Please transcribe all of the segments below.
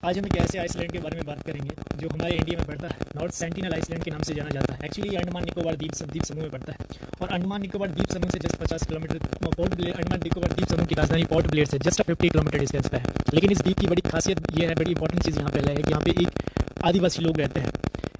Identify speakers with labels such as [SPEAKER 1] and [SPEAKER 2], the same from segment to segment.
[SPEAKER 1] आज हम एक ऐसे आइसलैंड के बारे में बात करेंगे जो हमारे इंडिया में पड़ता है। नॉर्थ सेंटिनल आइसलैंड के नाम से जाना जाता है। एक्चुअली अंडमान निकोबार द्वीप समूह में पड़ता है और अंडमान निकोबार द्वीप समूह से just 50 kilometre port Blair, Andaman Nicobar द्वीप समूह की राजधानी पोर्ट ब्लेयर से जस्ट 50 किलोमीटर डिस्टेंस पे है। लेकिन इस द्वीप की बड़ी खासियत ये है, बड़ी इंपॉर्टेंट चीज़ यहाँ पे है कि यहाँ पे एक आदिवासी लोग रहते हैं।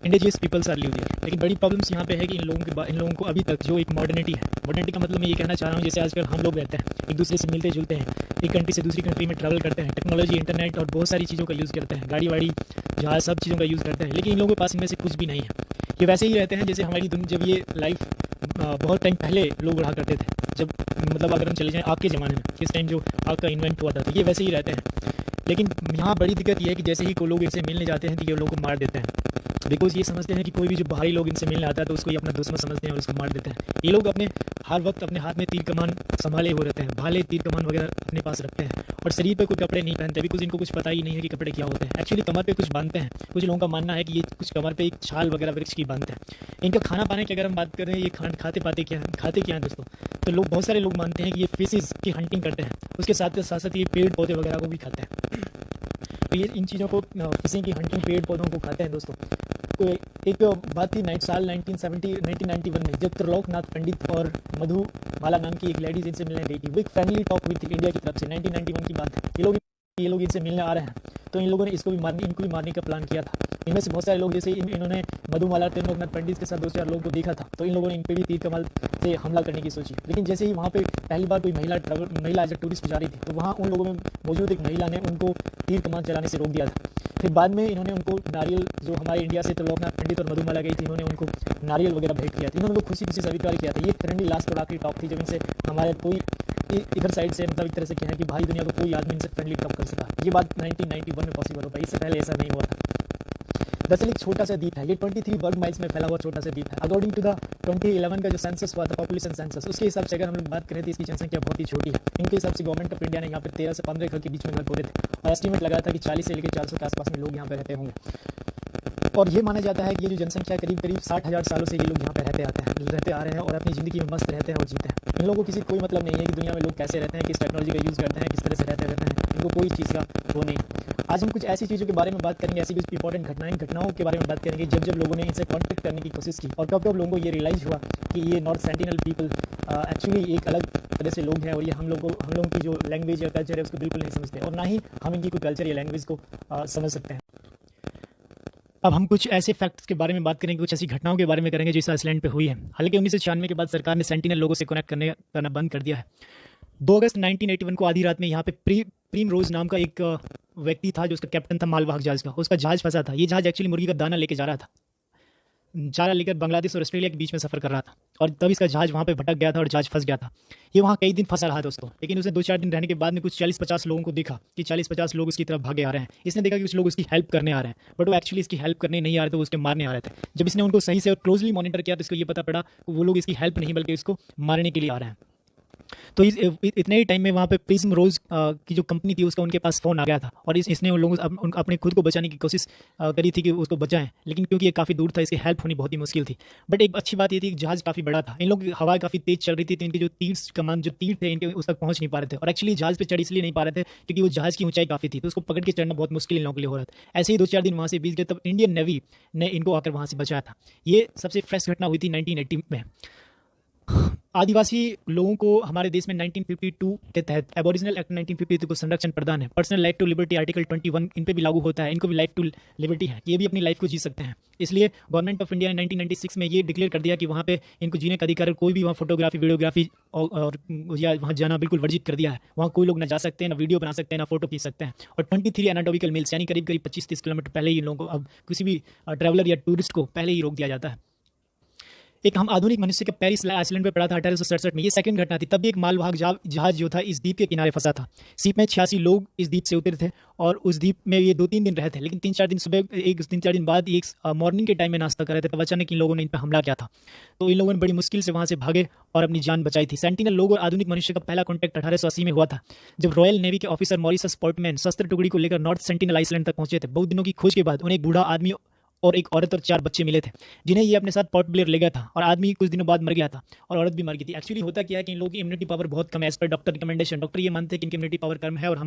[SPEAKER 1] Indigenous peoples are live there. लेकिन बड़ी प्रॉब्लम्स यहाँ पे है कि इन लोगों को अभी तक जो एक मॉडर्निटी है, मॉडर्निटी का मतलब मैं ये कहना चाह रहा हूँ जैसे आजकल हम लोग रहते हैं, एक दूसरे से मिलते जुलते हैं, एक कंट्री से दूसरी कंट्री में ट्रैवल करते हैं, टेक्नोलॉजी, इंटरनेट और बहुत सारी चीज़ों का यूज़ करते हैं, गाड़ी वाड़ी जहाज सब चीज़ों का यूज़ करते हैं। लेकिन इन लोगों के पास इनमें से कुछ भी नहीं है। ये वैसे ही रहते हैं जैसे हमारी दुनिया, जब ये लाइफ बहुत टाइम पहले लोग रहा करते थे, जब मतलब अगर हम चले जाएँ आग के ज़माने में, किस टाइम जो आग का इन्वेंट हुआ था, तो ये वैसे ही रहते हैं। लेकिन यहाँ बड़ी दिक्कत ये है कि जैसे ही कोई लोग इनसे मिलने जाते हैं तो ये लोग को मार देते हैं। बिकॉज ये समझते हैं कि कोई भी जो बाहरी लोग इनसे मिलने आता है तो उसको ये अपना दुश्मन समझते हैं और उसको मार देते हैं। ये लोग अपने हर वक्त अपने हाथ में तीर कमान संभाले हुए रहते हैं, भाले तीर कमान वगैरह अपने पास रखते हैं और शरीर पे कोई कपड़े नहीं पहनते बिकॉज इनको कुछ पता ही नहीं है कि कपड़े क्या होते हैं। एक्चुअली कमर पे कुछ बांधते हैं। कुछ लोगों का मानना है कि ये कुछ कमर पे एक छाल वगैरह वृक्ष की बांधते हैं। इनका खाना पाने की अगर हम बात करें, ये खाते क्या है दोस्तों, तो लोग बहुत सारे लोग मानते हैं कि ये फिशेज की हंटिंग करते हैं, उसके साथ साथ ये पेड़ पौधे वगैरह को भी खाते हैं। तो ये इन चीज़ों को, फिशिंग की हंटिंग, पेड़ पौधों को खाते हैं दोस्तों। तो एक बात थी साल 1991 में जब त्रिलोकनाथ पंडित और मधुबाला नाम की एक लेडी जिनसे मिलने गई थी, वो एक फैमिली टॉक हुई थी इंडिया की तरफ से। 1991 की बात है। ये लोग इनसे मिलने आ रहे हैं तो इन लोगों ने इनको भी मारने का प्लान किया था। इनमें से बहुत सारे लोग, जैसे इन्होंने मधुबाला त्रिलोकनाथ पंडित के साथ 2-4 लोगों को देखा था तो इन लोगों ने इन पे भी तीर कमाल से हमला करने की सोची। लेकिन जैसे ही वहाँ पे पहली बार कोई महिला जब टूरिस्ट जा रही थी तो वहाँ उन लोगों में मौजूद एक महिला ने उनको तीर कमान चलाने से रोक दिया था। फिर बाद में इन्होंने उनको नारियल, जो हमारे इंडिया से त्रिलोकनाथ पंडित और मधुबाला गई थी, इन्होंने उनको नारियल वगैरह भेंट किया था। इन्होंने उनको खुशी स्वीकार किया था। ये करंटली लास्ट और आखिरी टॉक थी जब इनसे हमारे कोई इधर साइड से, मतलब एक तरह से कहना कि भाई दुनिया को कोई आदमी इनसे फ्रेंडली टॉक कर सका। ये बात 1991 में पॉसिबल हो पाई, इससे पहले ऐसा नहीं हुआ था। दरअसल एक छोटा सा द्वीप है ये, 23 वर्ग माइल्स में फैला हुआ छोटा सा द्वीप है। अकॉर्डिंग टू द 2011 का जो सेंसस हुआ था, पॉपुलेशन सेंसस, उसके हिसाब से अगर हम बात करें तो इसकी जनसंख्या बहुत ही छोटी है। इनके हिसाब से गवर्नमेंट ऑफ इंडिया ने यहाँ पर 13 से 15 घर के बीच में घर खोले थे और एस्टिमेट लगाया था कि 40 से लेकर 400 के आसपास में लोग यहाँ पर रहते होंगे। और ये माना जाता है कि ये जो जनसंख्या करीब 60,000 सालों से ये लोग यहाँ पे रहते आ रहे हैं और अपनी ज़िंदगी में मस्त रहते हैं और जीते हैं। इन लोगों को किसी कोई मतलब नहीं है कि दुनिया में लोग कैसे रहते हैं, किस टेक्नोलॉजी का यूज़ करते हैं, किस तरह से रहते हैं। इनको कोई चीज़ का वो नहीं। आज हम कुछ ऐसी चीज़ों के बारे में बात करेंगे, ऐसी कुछ इंपॉर्टेंट घटनाओं के बारे में बात करेंगे जब लोगों ने इनसे कॉन्टेक्ट करने की कोशिश की और कब लोगों को ये रियलाइज़ हुआ कि ये नॉर्थ सेंटिनल पीपल एक्चुअली एक अलग तरह से लोग हैं और ये हम लोगों की जो लैंग्वेज या कल्चर है उसको बिल्कुल नहीं समझते और ना ही हम इनकी कोई कल्चर या लैंग्वेज को समझ सकते हैं। अब हम कुछ ऐसे फैक्ट्स के बारे में बात करेंगे, कुछ ऐसी घटनाओं के बारे में करेंगे जो इस आइसलैंड पे हुई है। हालांकि 1996 के बाद सरकार ने सेंटिनल लोगों से कनेक्ट करना बंद कर दिया है। 2 अगस्त 1981 को आधी रात में यहाँ पे प्रीम रोज नाम का एक व्यक्ति था जो उसका कैप्टन था मालवाहक जहाज का। उसका जहाज फंसा था। ये जहाज एक्चुअली मुर्गी का दाना लेके जा रहा था, चारा लेकर बांग्लादेश और ऑस्ट्रेलिया के बीच में सफ़र कर रहा था और तब इसका जहाज वहाँ पे भटक गया था और जहाज फंस गया था। ये वहाँ कई दिन फंसा रहा दोस्तों। लेकिन उसने 2-4 दिन रहने के बाद में कुछ 40-50 लोगों को देखा कि 40-50 लोग उसकी तरफ भागे आ रहे हैं। इसने देखा कि कुछ लोग उसकी हेल्प करने आ रहे हैं, बट वो एक्चुअली इसकी हेल्प करने नहीं आ रहे थे, वो उसके मारने आ रहे थे। जब इसने उनको सही से और क्लोजली मॉनिटर किया तो इसको ये पता पड़ा वो लोग इसकी हेल्प नहीं बल्कि इसको मारने के लिए आ रहे हैं। तो इतने ही टाइम में वहाँ पे प्रिज्म रोज की जो कंपनी थी उसका उनके पास फ़ोन आ गया था और इसने उन लोगों अपने खुद को बचाने की कोशिश करी थी कि उसको बचाएं। लेकिन क्योंकि ये काफ़ी दूर था, इसकी हेल्प होनी बहुत ही मुश्किल थी। बट एक अच्छी बात ये थी कि जहाज़ काफ़ी बड़ा था। इन लोग की हवा काफ़ी तेज़ चल रही थी तो इनके जो तीर थे इनके उस तक पहुँच नहीं पा रहे थे और एक्चुअली जहाज़ पर चढ़ इसलिए नहीं पा रहे थे क्योंकि वो जहाज़ की ऊंचाई काफ़ी थी तो उसको पकड़ के चढ़ना बहुत मुश्किल इन लोगों के लिए हो रहा था। ऐसे ही 2-4 दिन वहाँ से बीत गए तब इंडियन नेवी ने इनको आकर वहाँ से बचाया था। ये सबसे फ्रेश घटना हुई थी 1980 में। आदिवासी लोगों को हमारे देश में 1952 के तहत एबोरिजिनल एक्ट 1952 को संरक्षण प्रदान है। Personal life to liberty article 21 इन पे भी लागू होता है। इनको भी लाइफ टू लिबर्टी है, ये भी अपनी लाइफ को जी सकते हैं। इसलिए गवर्नमेंट ऑफ इंडिया ने 1996 में ये डिक्लेयर कर दिया कि वहाँ पे इनको जीने का अधिकार, कोई भी वहाँ फोटोग्राफी वीडियोग्राफी और या वहाँ जाना बिल्कुल वर्जित कर दिया है। वहाँ कोई लोग ना जा सकते हैं, ना वीडियो बना सकते हैं, ना फोटो खींच सकते हैं। और 23 एनाटॉमिकल मील्स यानी करीब 25-30 किलोमीटर पहले ही इन लोगों को अब किसी भी ट्रैवलर या टूरिस्ट को पहले ही रोक दिया जाता है। एक हम आधुनिक मनुष्य के पेरिस आइसलैंड पे पड़ा था 1867 में। ये सेकंड घटना थी। तब भी एक मालवाहक जहाज जो था इस द्वीप के किनारे फंसा था। सीप में 86 लोग इस द्वीप से उतरे थे और उस द्वीप में ये 2-3 दिन रहे थे। लेकिन 3-4 दिन बाद एक मॉर्निंग के टाइम में नाश्ता कर रहे थे तब अचानक इन लोगों ने इन पर हमला किया था। तो इन लोगों ने बड़ी मुश्किल से वहाँ से भागे और अपनी जान बचाई थी। सेंटिनल लोग और आधुनिक मनुष्य का पहला कॉन्टैक्ट 1880 में हुआ था जब रॉयल नेवी के ऑफिसर मॉरिसस पोर्टमैन शस्त्र टुकड़ी को लेकर नॉर्थ सेंटिनल आइसलैंड तक पहुंचे थे। बहुत दिनों की खोज के बाद उन्हें एक बूढ़ा आदमी और एक औरत और 4 बच्चे मिले थे, जिन्हें ये अपने साथ पोर्ट ब्लेयर ले गया था, और आदमी कुछ दिनों बाद मर गया था और औरत भी मर गई थी। एक्चुअली होता क्या है कि इन लोगों की इम्यूनिटी पावर बहुत कम है एज पर डॉक्टर रिकमेंडेशन। डॉक्टर ये मानते हैं कि इनकी इम्यूनिटी पावर कम है और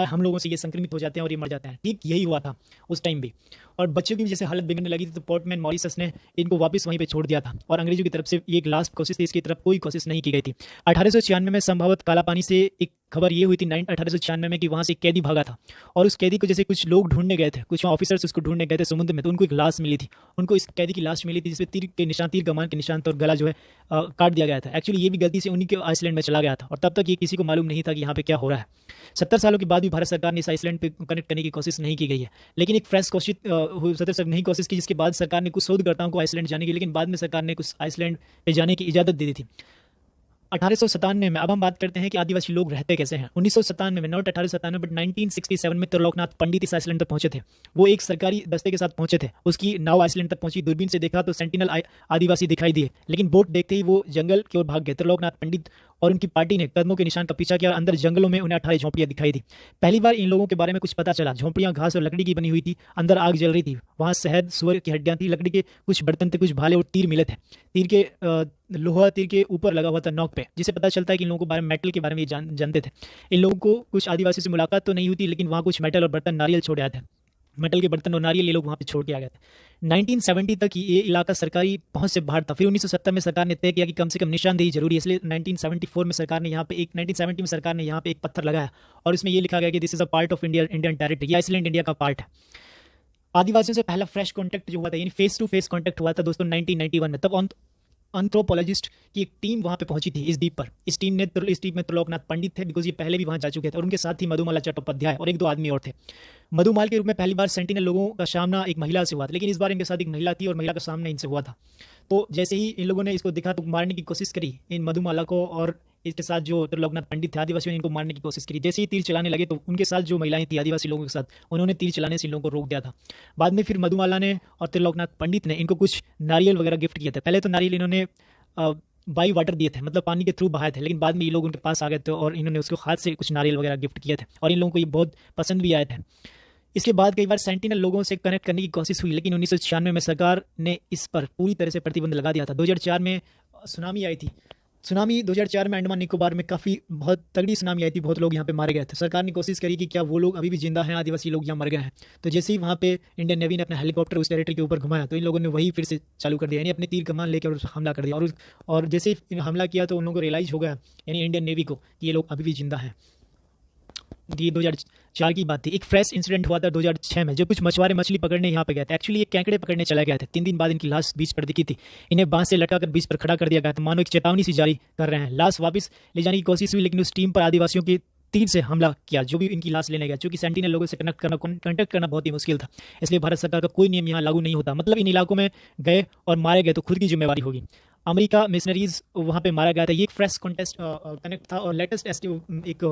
[SPEAKER 1] हम लोगों से ये संक्रमित हो जाते हैं और ये मर जाते हैं। ठीक यही हुआ था उस टाइम भी, और बच्चों की भी जैसे हालत बिगड़ने लगी थी तो पोर्टमैन मॉरिसस ने इनको वापस वहीं पे छोड़ दिया था, और अंग्रेजों की तरफ से ये एक लास्ट कोशिश थी, इसकी तरफ कोई कोशिश नहीं की गई थी। 1896 में संभवत काला पानी से एक खबर ये हुई थी 1896 में कि वहाँ से एक कैदी भागा था, और उस कैदी को जैसे कुछ लोग ढूंढने गए थे, कुछ ऑफिसर्स उसको ढूंढने गए थे समुद्र में, तो उनको एक लाश मिली थी। उनको इस कैदी की लाश मिली थी जिसमें तीर के निशान, तीर कमान के निशान थे, और गला जो है काट दिया गया था। एक्चुअली ये भी गलती से उन्हीं के आइसलैंड में चला गया था, और तब तक ये किसी को मालूम नहीं था कि यहाँ पे क्या हो रहा है। 70 सालों के बाद भी भारत सरकार ने इस आइसलैंड पे कनेक्ट करने की कोशिश नहीं की गई है, लेकिन एक फ्रेश कोशिश 70 नहीं कोशिश की, जिसके बाद सरकार ने कुछ शोधकर्ताओं को आइसलैंड जाने की, लेकिन बाद में सरकार ने कुछ आइसलैंड पे जाने की इजाज़त दे दी थी 1897 में। अब हम बात करते हैं कि आदिवासी लोग रहते कैसे हैं। 1997 में, नॉट 1897 बट 1967 में त्रिलोकनाथ पंडित इस आइसलैंड तक पहुंचे थे। वो एक सरकारी दस्ते के साथ पहुंचे थे, उसकी नाव आइसलैंड तक पहुंची, दूरबीन से देखा तो सेंटिनल आदिवासी दिखाई दिए, लेकिन बोट देखते ही वो जंगल की ओर भाग गए। त्रिलोकनाथ पंडित और उनकी पार्टी ने कदमों के निशान का पीछा किया और अंदर जंगलों में उन्हें 18 झोंपड़ियां दिखाई दी। पहली बार इन लोगों के बारे में कुछ पता चला। झोंपड़ियां घास और लकड़ी की बनी हुई थी, अंदर आग जल रही थी, वहां शहद सुअर की हड्डियां थी, लकड़ी के कुछ बर्तन थे, कुछ भाले और तीर मिले थे। तीर के लोहा तीर के ऊपर लगा हुआ था नोक पे, जिसे पता चलता है कि इन लोगों को बारे में मेटल के बारे में जानते थे। इन लोगों को कुछ आदिवासी से मुलाकात तो नहीं हुई थी, लेकिन वहाँ कुछ मेटल और बर्तन नारियल छोड़ आए थे। मेटल के बर्तन और नारियल ये लोग वहाँ पे छोड़ के आ गए थे। 1970 तक ये इलाका सरकारी पहुंच से बाहर था। फिर 1970 में सरकार ने तय किया कि कम से कम निशानदेही जरूरी है, इसलिए 1974 में सरकार ने यहाँ पे 1970 में सरकार ने यहाँ पे एक पत्थर लगाया और इसमें ये लिखा गया कि this is a part of Indian territory, ये आइसलैंड इंडिया का पार्ट है। आदिवासियों से पहला फ्रेश कॉन्टैक्ट जो हुआ था, यानी फेस टू फेस कॉन्टैक्ट हुआ था दोस्तों 1991 में। तब एंथ्रोपोलॉजिस्ट की एक टीम वहाँ पे पहुंची थी इस द्वीप पर। इस टीम में त्रिलोकनाथ पंडित थे, बिकॉज ये पहले भी वहाँ जा चुके थे, और उनके साथ ही मधुमाला चट्टोपाध्याय और 1-2 आदमी और थे। मधुमाल के रूप में पहली बार सेंटिनल लोगों का सामना एक महिला से हुआ था, लेकिन इस बार इनके साथ एक महिला थी और महिला का सामना इनसे हुआ था। तो जैसे ही इन लोगों ने इसको दिखा तो मारने की कोशिश करी इन मधुमाला को, और इसके साथ जो त्रिलोकनाथ पंडित थे आदिवासियों ने इनको मारने की कोशिश करी। जैसे ही तीर चलाने लगे तो उनके साथ जो महिलाएं थी आदिवासी लोगों के साथ, उन्होंने तीर चलाने से इन लोगों को रोक दिया था। बाद में फिर मधुमाला ने और त्रिलोकनाथ पंडित ने इनको कुछ नारियल वगैरह गिफ्ट किए थे। पहले तो नारियल इन्होंने बाई वाटर दिए थे, मतलब पानी के थ्रू बहाए थे, लेकिन बाद में ये लोग उनके पास आ गए थे और इन्होंने उसको हाथ से कुछ नारियल वगैरह गिफ्ट किए थे, और इन लोगों को ये बहुत पसंद भी आए थे। इसके बाद कई बार सेंटिनल लोगों से कनेक्ट करने की कोशिश हुई, लेकिन 1996 में सरकार ने इस पर पूरी तरह से प्रतिबंध लगा दिया था। 2004 में सुनामी आई थी। सुनामी 2004 में अंडमान निकोबार में काफ़ी बहुत तगड़ी सुनामी आई थी, बहुत लोग यहाँ पे मारे गए थे। सरकार ने कोशिश करी कि क्या वो लोग अभी भी जिंदा हैं, आदिवासी लोग यहाँ मर गए हैं। तो जैसे ही वहाँ पे इंडियन नेवी ने अपना हेलीकॉप्टर उस टेरिटरी के ऊपर घुमाया तो इन लोगों ने वही फिर से चालू कर दिया, यानी अपने तीर कमान लेकर हमला कर दिया। और जैसे ही हमला किया तो उन लोगों को रियलाइज हो गया, यानी इंडियन नेवी को, कि ये लोग अभी भी जिंदा हैं। ये 2004 की बात थी। एक फ्रेश इंसिडेंट हुआ था 2006 में, जब कुछ मछुआरे मछली पकड़ने यहाँ पे गए थे। एक्चुअली ये केकड़े पकड़ने चले गए थे। 3 दिन बाद इनकी लाश बीच पर दिखी थी। इन्हें बांस से लटका कर बीच पर खड़ा कर दिया गया था, मानो एक चेतावनी सी जारी कर रहे हैं। लाश वापस ले जाने की कोशिश हुई, लेकिन उस टीम पर आदिवासियों की तीर से हमला किया, जो भी इनकी लाश लेने गया। क्योंकि सेंटिनल लोगों से कनेक्ट करना बहुत ही मुश्किल था, इसलिए भारत सरकार का कोई नियम यहाँ लागू नहीं होता। मतलब इन इलाकों में गए और मारे गए तो खुद की जिम्मेवारी होगी। अमेरिका मिशनरीज वहाँ पे मारा गया था। ये एक फ्रेश कनेक्ट था, और लेटेस्ट एक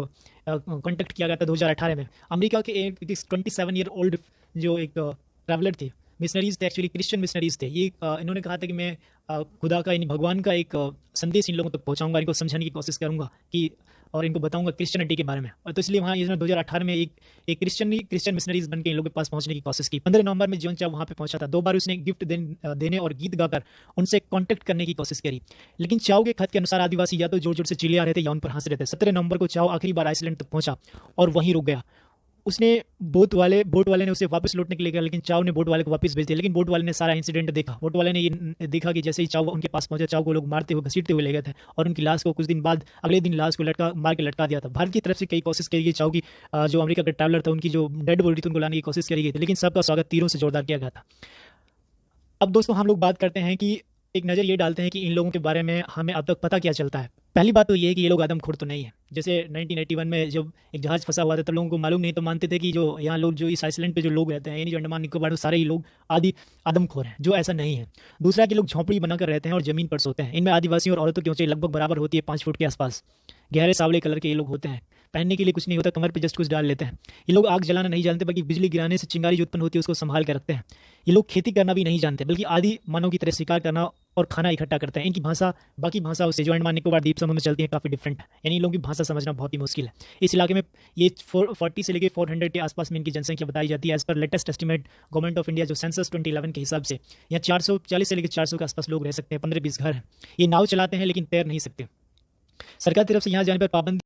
[SPEAKER 1] कॉन्टेक्ट किया गया था 2018 में। अमेरिका के एक 27 ईयर ओल्ड जो एक ट्रैवलर थे, मिशनरीज थे, एक्चुअली क्रिश्चियन मिशनरीज थे। ये इन्होंने कहा था कि मैं खुदा का, यानी भगवान का एक संदेश इन लोगों तक पहुँचाऊंगा, इनको समझाने की कोशिश करूँगा कि, और इनको बताऊंगा क्रिश्चियनिटी के बारे में। और तो इसलिए वहाँ इसमें 2018 में एक क्रिश्चियन मिशनरीज बन के इन लोगों के पास पहुंचने की कोशिश की। 15 नवंबर में जॉन चाव वहाँ पे पहुंचा था। 2 बार उसने गिफ्ट देने और गीत गाकर उनसे कांटेक्ट करने की कोशिश करी, लेकिन चाव के खत के अनुसार आदिवासी या तो जोर जोर से चिल्ला रहे थे या उन पर हंस रहे थे। 17 नवंबर को चाव आखिरी बार आइसलैंड तक पहुंचा और वहीं रुक गया। उसने बोट वाले ने उसे वापस लौटने के लिए कहा, लेकिन चाव ने बोट वाले को वापस भेज दिया। लेकिन बोट वाले ने सारा इंसिडेंट देखा। बोट वाले ने ये देखा कि जैसे ही चाव उनके पास पहुंचा, चाव को लोग मारते हुए घसीटते हुए ले गए थे, और उनकी लाश को कुछ दिन बाद अगले दिन लाश को मार के लटका दिया था। भारत की तरफ से कई कोशिश करी गई, चाव की जो अमेरिका का ट्रैवलर था उनकी जो डेड बॉडी थी उनको लाने की कोशिश करी गई थी, लेकिन सबका स्वागत तीरों से जोरदार किया गया था। अब दोस्तों हम लोग बात करते हैं कि एक नज़र ये डालते हैं कि इन लोगों के बारे में हमें अब तक पता क्या चलता है। पहली बात तो ये है कि ये लोग आदमखोर तो नहीं है। जैसे 1981 में जब एक जहाज़ फंसा हुआ था तो लोगों को मालूम नहीं, तो मानते थे कि जो यहाँ लोग, जो इस आइसलैंड पे जो लोग रहते हैं, यानी जो अंडमान निकोबार, सारे ही लोग आदमखोर हैं, जो ऐसा नहीं है। दूसरा कि लोग झोंपड़ी बनाकर रहते हैं और ज़मीन पर सोते हैं। इनमें आदिवासियों और औरतों की ऊंचाई लगभग बराबर होती है, 5 फुट के आसपास। गहरे सावले कलर के ये लोग होते हैं। पहनने के लिए कुछ नहीं होता, कमर पे जस्ट कुछ डाल लेते हैं। ये लोग आग जलाना नहीं जानते, बल्कि बिजली गिराने से चिंगारी जो उत्पन्न होती है उसको संभाल के रखते हैं। ये लोग खेती करना भी नहीं जानते, बल्कि आदि मानव की तरह शिकार करना और खाना इकट्ठा करते हैं। इनकी भाषा बाकी भाषाओं से जो अंडमान निकोबार द्वीप समूह में चलती है काफ़ी डिफरेंट है, यानी इन लोगों की भाषा समझना बहुत ही मुश्किल है। इस इलाके में ये 40 से लेकर 400 के आसपास में इनकी जनसंख्या बताई जाती है। As per latest estimate government of India जो सेंसस 2011 के हिसाब से यहाँ 440 से लेकर 400 के आसपास लोग रह सकते हैं। 15-20 घर हैं। ये नाव चलाते हैं लेकिन तैर नहीं सकते। सरकार की तरफ से यहाँ जाने पर पाबंदी